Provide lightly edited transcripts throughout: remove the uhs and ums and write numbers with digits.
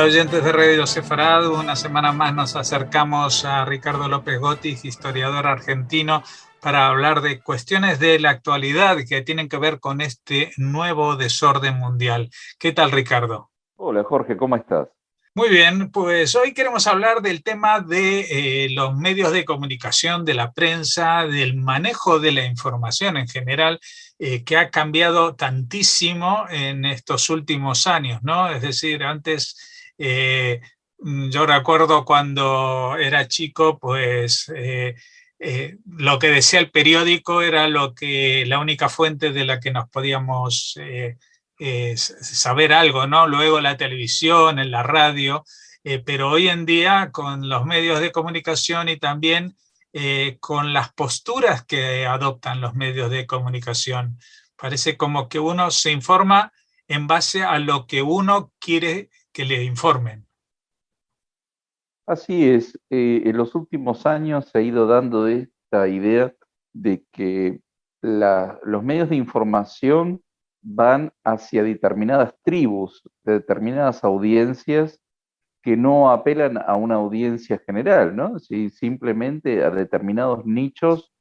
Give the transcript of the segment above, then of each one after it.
oyentes de Radio Sefarad, una semana más nos acercamos a Ricardo López Gotti, historiador argentino, para hablar de cuestiones de la actualidad que tienen que ver con este nuevo desorden mundial. ¿Qué tal, Ricardo? Hola Jorge, ¿cómo estás? Muy bien, pues hoy queremos hablar del tema de los medios de comunicación, de la prensa, del manejo de la información en general, que ha cambiado tantísimo en estos últimos años, ¿no? Es decir, antes, yo recuerdo cuando era chico, pues lo que decía el periódico era la única fuente de la que nos podíamos saber algo, ¿no? Luego la televisión, en la radio, pero hoy en día con los medios de comunicación y también con las posturas que adoptan los medios de comunicación, parece como que uno se informa en base a lo que uno quiere que le informen. Así es, en los últimos años se ha ido dando esta idea de que los medios de información van hacia determinadas tribus, de determinadas audiencias que no apelan a una audiencia general, ¿no? Sí, simplemente a determinados nichos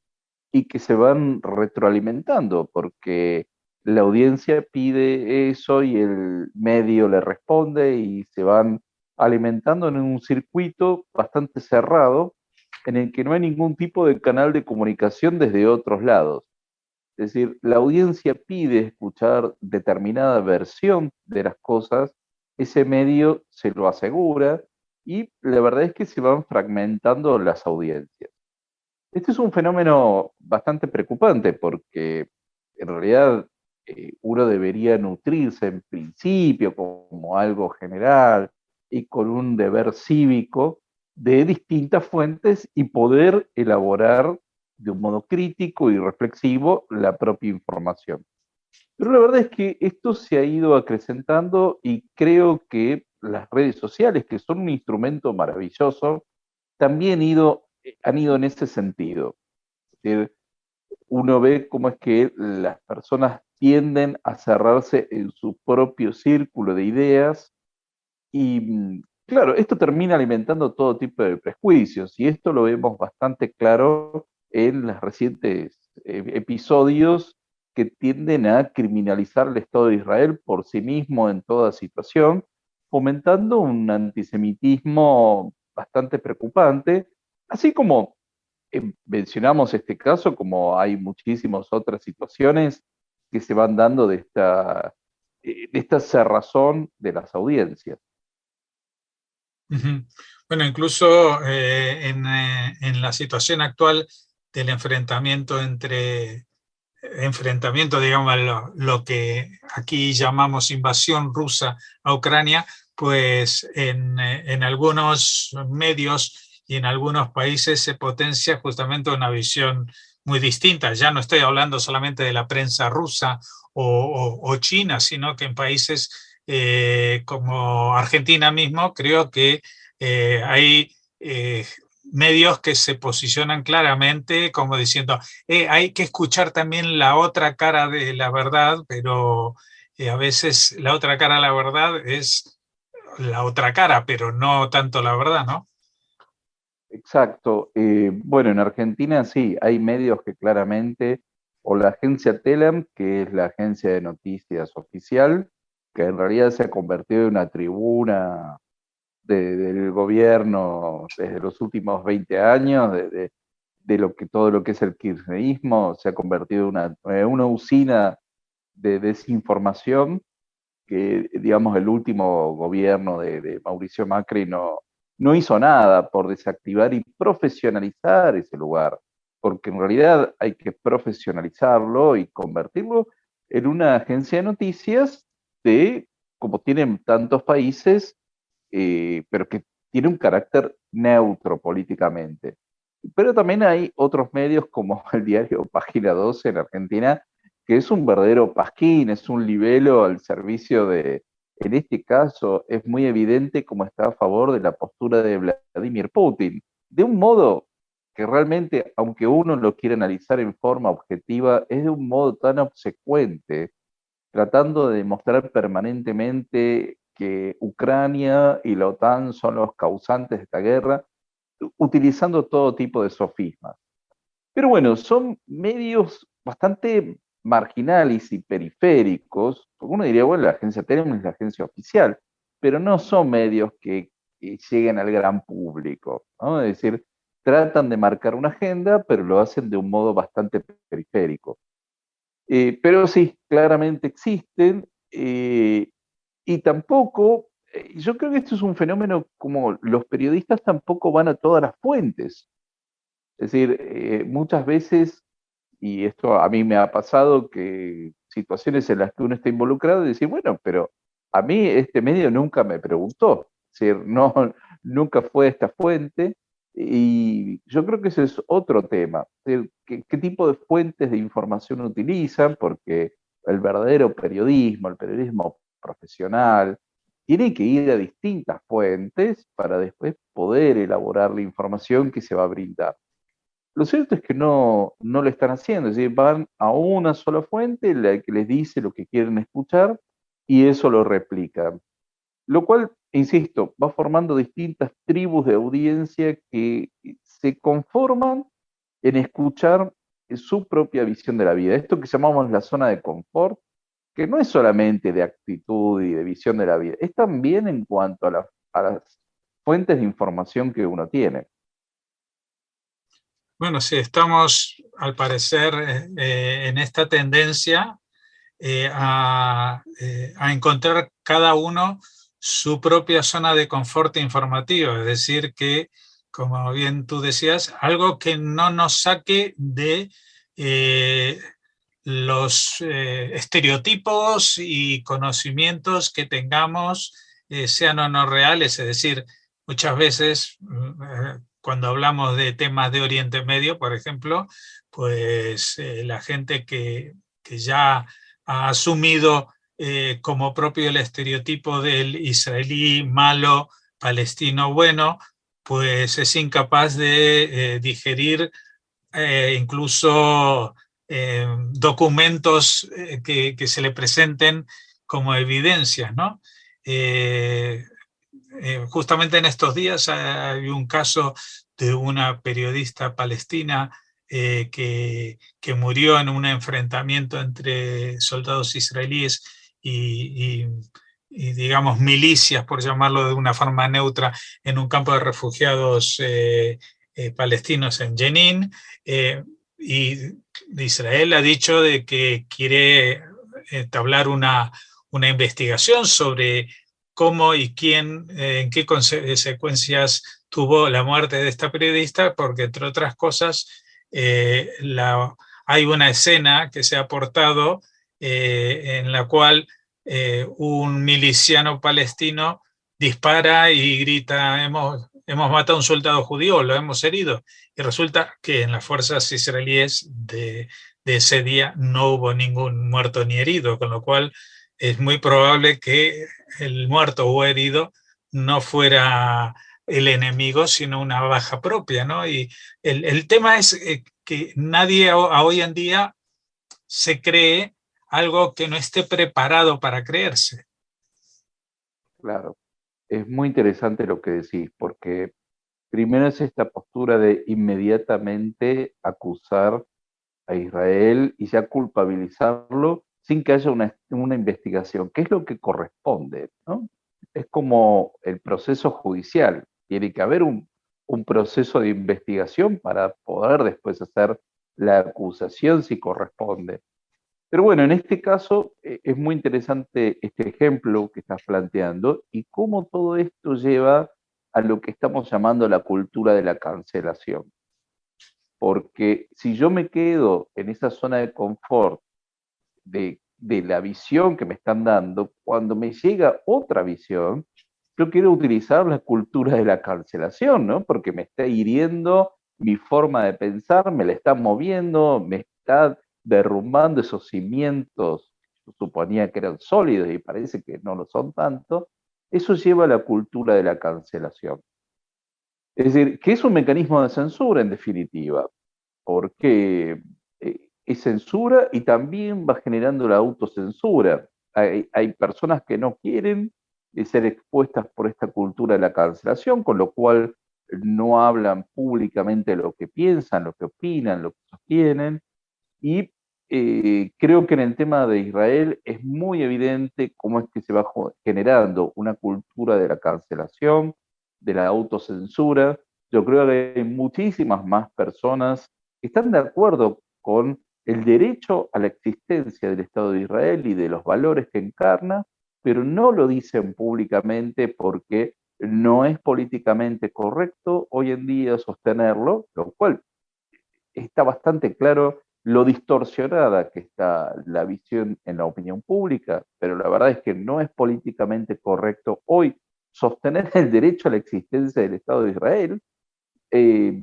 y que se van retroalimentando, porque la audiencia pide eso y el medio le responde y se van alimentando en un circuito bastante cerrado en el que no hay ningún tipo de canal de comunicación desde otros lados. Es decir, la audiencia pide escuchar determinada versión de las cosas, ese medio se lo asegura y la verdad es que se van fragmentando las audiencias. Este es un fenómeno bastante preocupante porque en realidad uno debería nutrirse en principio como algo general y con un deber cívico de distintas fuentes y poder elaborar de un modo crítico y reflexivo la propia información. Pero la verdad es que esto se ha ido acrecentando y creo que las redes sociales, que son un instrumento maravilloso, también han ido en ese sentido. Es decir, uno ve cómo es que las personas tienden a cerrarse en su propio círculo de ideas y, claro, esto termina alimentando todo tipo de prejuicios y esto lo vemos bastante claro en los recientes episodios que tienden a criminalizar al Estado de Israel por sí mismo en toda situación, fomentando un antisemitismo bastante preocupante, así como mencionamos este caso, como hay muchísimas otras situaciones que se van dando de esta cerrazón de las audiencias. Uh-huh. Bueno, incluso en la situación actual del enfrentamiento, digamos, lo que aquí llamamos invasión rusa a Ucrania, pues en algunos medios y en algunos países se potencia justamente una visión muy distinta. Ya no estoy hablando solamente de la prensa rusa o China, sino que en países como Argentina mismo, creo que hay medios que se posicionan claramente como diciendo, hay que escuchar también la otra cara de la verdad, pero a veces la otra cara de la verdad es la otra cara, pero no tanto la verdad, ¿no? Exacto. Bueno, en Argentina sí, hay medios que claramente, o la agencia Telam, que es la agencia de noticias oficial, que en realidad se ha convertido en una tribuna del gobierno desde los últimos 20 años, de todo lo que es el kirchnerismo, se ha convertido en una usina de desinformación que, digamos, el último gobierno de Mauricio Macri no hizo nada por desactivar y profesionalizar ese lugar, porque en realidad hay que profesionalizarlo y convertirlo en una agencia de noticias como tienen tantos países, pero que tiene un carácter neutro políticamente. Pero también hay otros medios como el diario Página 12 en Argentina, que es un verdadero pasquín, es un libelo al servicio en este caso, es muy evidente cómo está a favor de la postura de Vladimir Putin, de un modo que realmente, aunque uno lo quiera analizar en forma objetiva, es de un modo tan obsecuente, tratando de demostrar permanentemente que Ucrania y la OTAN son los causantes de esta guerra, utilizando todo tipo de sofismas. Pero bueno, son medios bastante marginales y periféricos, porque uno diría, bueno, la agencia Telegram es la agencia oficial, pero no son medios que lleguen al gran público, ¿no? Es decir, tratan de marcar una agenda, pero lo hacen de un modo bastante periférico. Pero sí, claramente existen, y tampoco, yo creo que esto es un fenómeno como los periodistas tampoco van a todas las fuentes. Es decir, muchas veces, y esto a mí me ha pasado, que situaciones en las que uno está involucrado y decir, bueno, pero a mí este medio nunca me preguntó, es decir, no, nunca fue esta fuente, y yo creo que ese es otro tema, es decir, qué tipo de fuentes de información utilizan, porque el verdadero periodismo, el periodismo profesional, tiene que ir a distintas fuentes para después poder elaborar la información que se va a brindar. Lo cierto es que no lo están haciendo, es decir, van a una sola fuente, la que les dice lo que quieren escuchar, y eso lo replican. Lo cual, insisto, va formando distintas tribus de audiencia que se conforman en escuchar su propia visión de la vida. Esto que llamamos la zona de confort, que no es solamente de actitud y de visión de la vida, es también en cuanto a las fuentes de información que uno tiene. Bueno, sí, estamos al parecer en esta tendencia a encontrar cada uno su propia zona de confort informativo, es decir, que, como bien tú decías, algo que no nos saque de eh, los estereotipos y conocimientos que tengamos, sean o no reales, es decir, muchas veces cuando hablamos de temas de Oriente Medio, por ejemplo, pues la gente que ya ha asumido como propio el estereotipo del israelí malo, palestino bueno, pues es incapaz de digerir incluso documentos que se le presenten como evidencias, ¿no? Eh, Justamente en estos días hay un caso de una periodista palestina que murió en un enfrentamiento entre soldados israelíes y, digamos, milicias, por llamarlo de una forma neutra, en un campo de refugiados palestinos en Jenin. Y Israel ha dicho de que quiere entablar una investigación sobre cómo y quién, en qué consecuencias tuvo la muerte de esta periodista, porque entre otras cosas hay una escena que se ha aportado en la cual un miliciano palestino dispara y grita, hemos matado a un soldado judío, lo hemos herido. Y resulta que en las fuerzas israelíes de ese día no hubo ningún muerto ni herido, con lo cual es muy probable que el muerto o herido no fuera el enemigo, sino una baja propia, ¿no? Y el tema es que nadie hoy en día se cree algo que no esté preparado para creerse. Claro, es muy interesante lo que decís, porque primero es esta postura de inmediatamente acusar a Israel y ya culpabilizarlo sin que haya una investigación, que es lo que corresponde, ¿no? Es como el proceso judicial, tiene que haber un proceso de investigación para poder después hacer la acusación si corresponde. Pero bueno, en este caso es muy interesante este ejemplo que estás planteando y cómo todo esto lleva a lo que estamos llamando la cultura de la cancelación. Porque si yo me quedo en esa zona de confort de la visión que me están dando, cuando me llega otra visión, yo quiero utilizar la cultura de la cancelación, ¿no? Porque me está hiriendo mi forma de pensar, me la está moviendo, me está derrumbando esos cimientos que suponía que eran sólidos y parece que no lo son tanto. Eso lleva a la cultura de la cancelación. Es decir, que es un mecanismo de censura en definitiva, porque es censura y también va generando la autocensura. Hay personas que no quieren ser expuestas por esta cultura de la cancelación, con lo cual no hablan públicamente lo que piensan, lo que opinan, lo que sostienen. Y creo que en el tema de Israel es muy evidente cómo es que se va generando una cultura de la cancelación, de la autocensura. Yo creo que hay muchísimas más personas que están de acuerdo con el derecho a la existencia del Estado de Israel y de los valores que encarna, pero no lo dicen públicamente porque no es políticamente correcto hoy en día sostenerlo, lo cual está bastante claro lo distorsionada que está la visión en la opinión pública, pero la verdad es que no es políticamente correcto hoy sostener el derecho a la existencia del Estado de Israel. eh,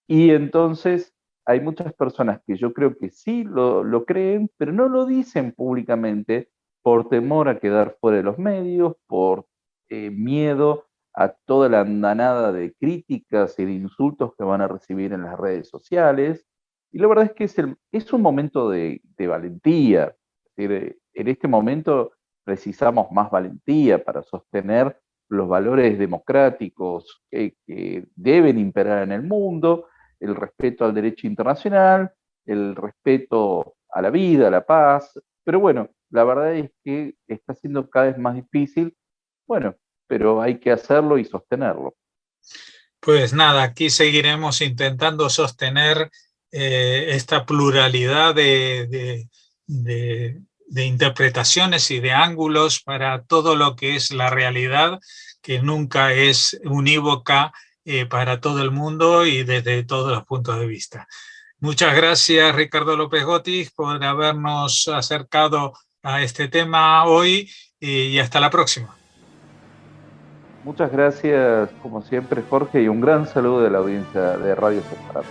y entonces hay muchas personas que yo creo que sí lo creen, pero no lo dicen públicamente por temor a quedar fuera de los medios, por miedo a toda la andanada de críticas y de insultos que van a recibir en las redes sociales. Y la verdad es que es un momento de valentía. Es decir, en este momento precisamos más valentía para sostener los valores democráticos que deben imperar en el mundo, el respeto al derecho internacional, el respeto a la vida, a la paz. Pero bueno, la verdad es que está siendo cada vez más difícil. Bueno, pero hay que hacerlo y sostenerlo. Pues nada, aquí seguiremos intentando sostener esta pluralidad de interpretaciones y de ángulos para todo lo que es la realidad, que nunca es unívoca para todo el mundo y desde todos los puntos de vista. Muchas gracias, Ricardo López Gotis, por habernos acercado a este tema hoy y hasta la próxima. Muchas gracias, como siempre, Jorge, y un gran saludo de la audiencia de Radio Separado.